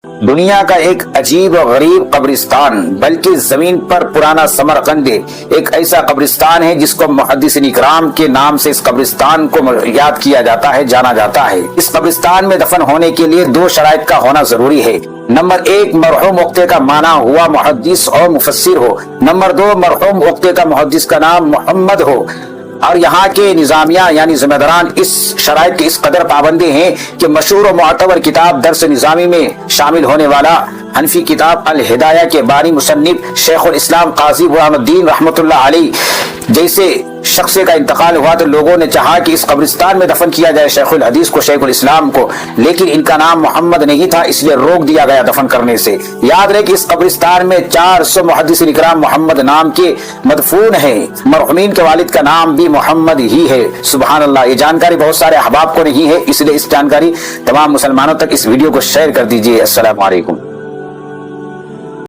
دنیا کا ایک عجیب و غریب قبرستان بلکہ زمین پر پرانا سمرقند ایک ایسا قبرستان ہے جس کو محدثین اکرام کے نام سے اس قبرستان کو یاد کیا جاتا ہے، جانا جاتا ہے۔ اس قبرستان میں دفن ہونے کے لیے دو شرائط کا ہونا ضروری ہے۔ نمبر ایک، مرحوم وقت کا معنی ہوا محدث اور مفسر ہو۔ نمبر دو، مرحوم وقت کا محدث کا نام محمد ہو۔ اور یہاں کے نظامیہ یعنی ذمہ داران اس شرائط کے اس قدر پابندی ہیں کہ مشہور و معتبر کتاب درس نظامی میں شامل ہونے والا حنفی کتاب الہدایہ کے بانی مصنف شیخ الاسلام قاضی غلام الدین رحمۃ اللہ علیہ جیسے شخص کا انتقال ہوا تو لوگوں نے چاہا کہ اس قبرستان میں دفن کیا جائے شیخ الحدیث کو، شیخ الاسلام کو، لیکن ان کا نام محمد نہیں تھا، اس لیے روک دیا گیا دفن کرنے سے۔ یاد رہے کہ اس قبرستان میں 400 محدثین اکرام محمد نام کے مدفون ہیں۔ مرحومین کے والد کا نام بھی محمد ہی ہے۔ سبحان اللہ، یہ جانکاری بہت سارے احباب کو نہیں ہے، اس لیے اس جانکاری تمام مسلمانوں تک اس ویڈیو کو شیئر کر دیجیے۔ السلام علیکم۔